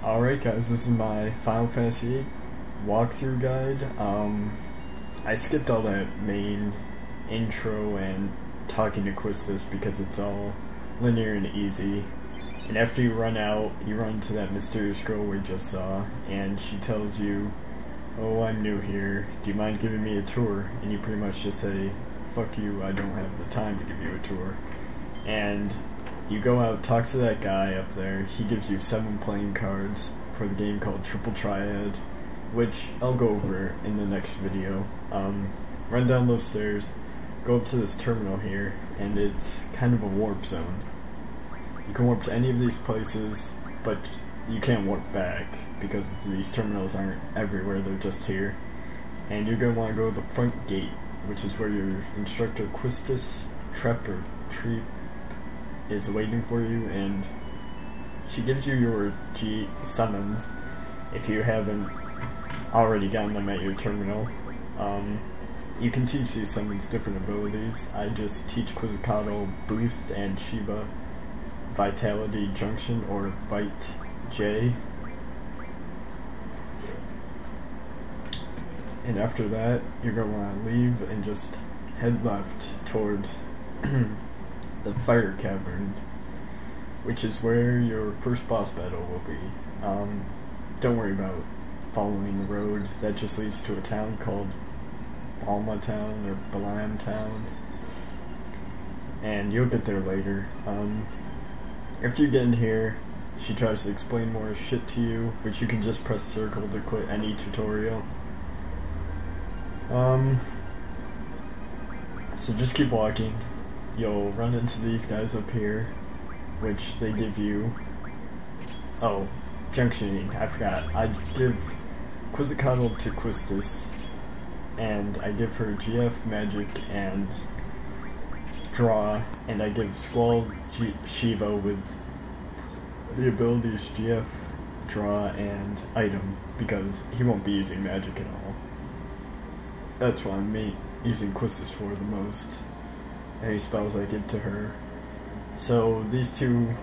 Alright guys, this is my Final Fantasy VIII walkthrough guide. I skipped all that main intro and talking to Quistis because it's all linear and easy. And after you run out, you run into that mysterious girl we just saw, and she tells you, "Oh, I'm new here, do you mind giving me a tour?" And you pretty much just say, "Fuck you, I don't have the time to give you a tour." And you go out, talk to that guy up there. He gives you 7 playing cards for the game called Triple Triad, which I'll go over in the next video. Run down those stairs, go up to this terminal here, and it's kind of a warp zone. You can warp to any of these places, but you can't warp back because these terminals aren't everywhere, they're just here. And you're going to want to go to the front gate, which is where your instructor Quistis Treep is waiting for you, and she gives you your G summons if you haven't already gotten them at your terminal. You can teach these summons different abilities. I just teach Quizzicato Boost and Shiva Vitality Junction or Bite J. And after that, you're going to want to leave and just head left towards the Fire Cavern, which is where your first boss battle will be. Don't worry about following the road, that just leads to a town called Balma Town or Balam Town, and you'll get there later. After you get in here, she tries to explain more shit to you, which you can just press circle to quit any tutorial. So just keep walking. You'll run into these guys up here, which they give you. Oh, junctioning, I forgot. I give Quizzicato to Quistis, and I give her GF Magic and Draw, and I give Squall Shiva with the abilities GF, Draw, and Item, because he won't be using magic at all. That's what I'm using Quistis for the most. Any spells I give to her. So these two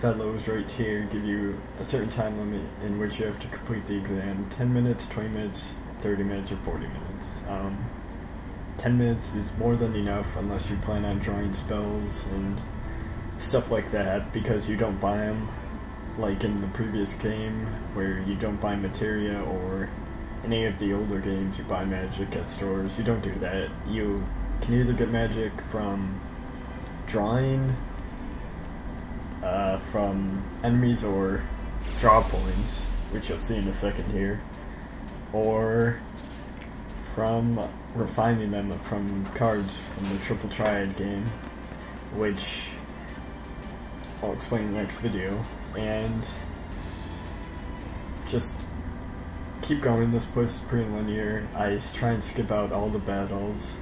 fellows right here give you a certain time limit in which you have to complete the exam. 10 minutes, 20 minutes, 30 minutes, or 40 minutes. 10 minutes is more than enough unless you plan on drawing spells and stuff like that, because you don't buy them like in the previous game where you don't buy materia, or any of the older games you buy magic at stores. You don't do that. You can either get magic from drawing from enemies or draw points, which you'll see in a second here, or from refining them from cards from the Triple Triad game, which I'll explain in the next video. And just keep going. This place is pretty linear. I try and skip out all the battles.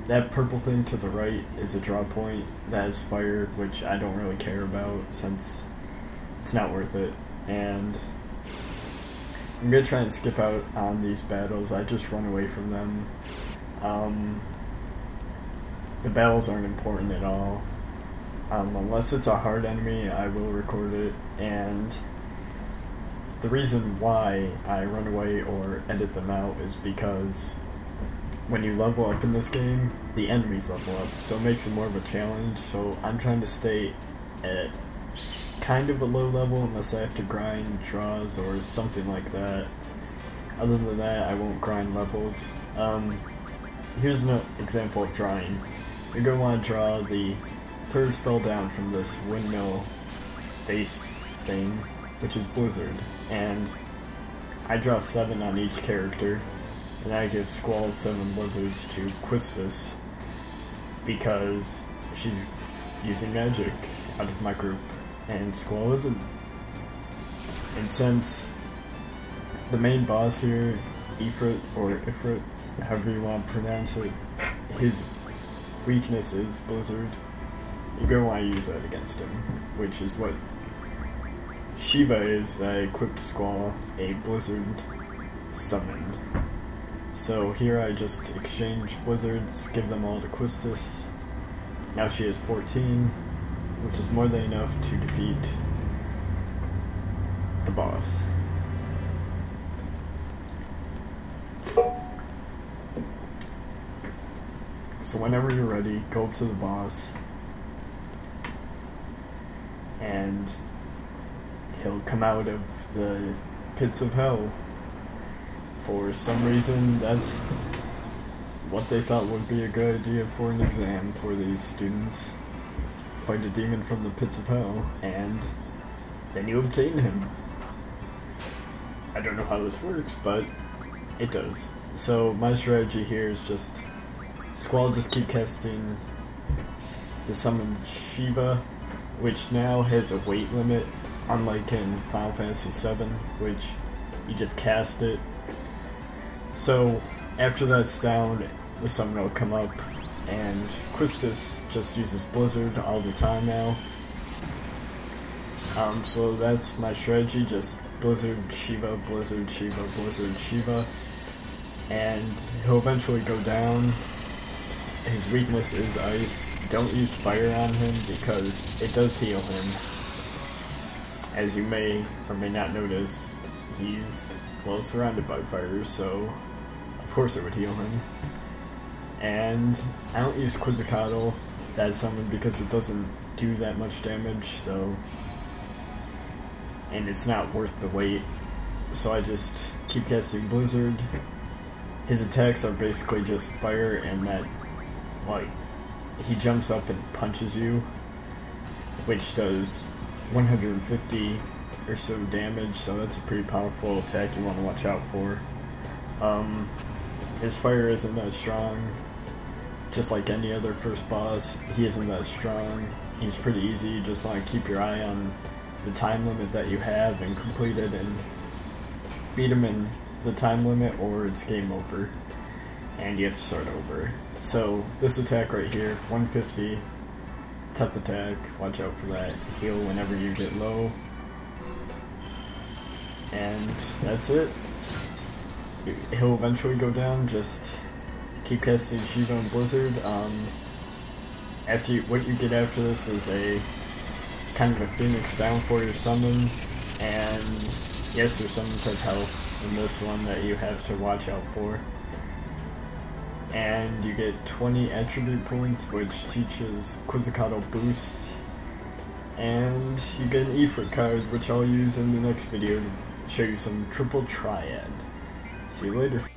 That purple thing to the right is a draw point. That is fire, which I don't really care about since it's not worth it. And I'm gonna try and skip out on these battles. I just run away from them. The battles aren't important at all. Unless it's a hard enemy, I will record it. And the reason why I run away or edit them out is because when you level up in this game, the enemies level up, so it makes it more of a challenge. So I'm trying to stay at kind of a low level unless I have to grind draws or something like that. Other than that, I won't grind levels. Here's an example of drawing. You're going to want to draw the 3rd spell down from this windmill base thing, which is Blizzard, and I draw 7 on each character, and I give Squall 7 blizzards to Quistis because she's using magic out of my group, and Squall isn't. And since the main boss here, Ifrit, or Ifrit, however you want to pronounce it, his weakness is Blizzard, you're going to want to use that against him, which is what Shiva is that I equipped Squall a Blizzard summon. So here I just exchange blizzards, give them all to Quistis. Now she has 14, which is more than enough to defeat boss. So whenever you're ready, go up to the boss, and he'll come out of the pits of hell. For some reason, that's what they thought would be a good idea for an exam for these students. Fight a demon from the pits of hell, and then you obtain him. I don't know how this works, but it does. So my strategy here is just Squall just keep casting the summon Shiva, which now has a weight limit, unlike in Final Fantasy VII, which you just cast it. So after that's down, the summon will come up, and Quistis just uses Blizzard all the time now. So that's my strategy, just Blizzard, Shiva, Blizzard, Shiva, Blizzard, Shiva, and he'll eventually go down. His weakness is ice. Don't use fire on him because it does heal him. As you may or may not notice, he's well surrounded by fire, so of course it would heal him. And I don't use Quizzicato that summon because it doesn't do that much damage, so, and it's not worth the wait, so I just keep casting Blizzard. His attacks are basically just fire, and that, like, he jumps up and punches you, which does 150 or so damage, so that's a pretty powerful attack you want to watch out for. His fire isn't that strong, just like any other first boss. He isn't that strong. He's pretty easy. You just want to keep your eye on the time limit that you have and complete it and beat him in the time limit, or it's game over and you have to start over. So this attack right here, 150, tough attack, watch out for that. Heal whenever you get low, and that's it. He'll eventually go down. Just keep casting Shiva and Blizzard. What you get after this is a kind of a phoenix down for your summons, and yes, your summons have health in this one that you have to watch out for. And you get 20 attribute points, which teaches Quizzicato boost, and you get an Ifrit card, which I'll use in the next video to show you some triple triad. See you later.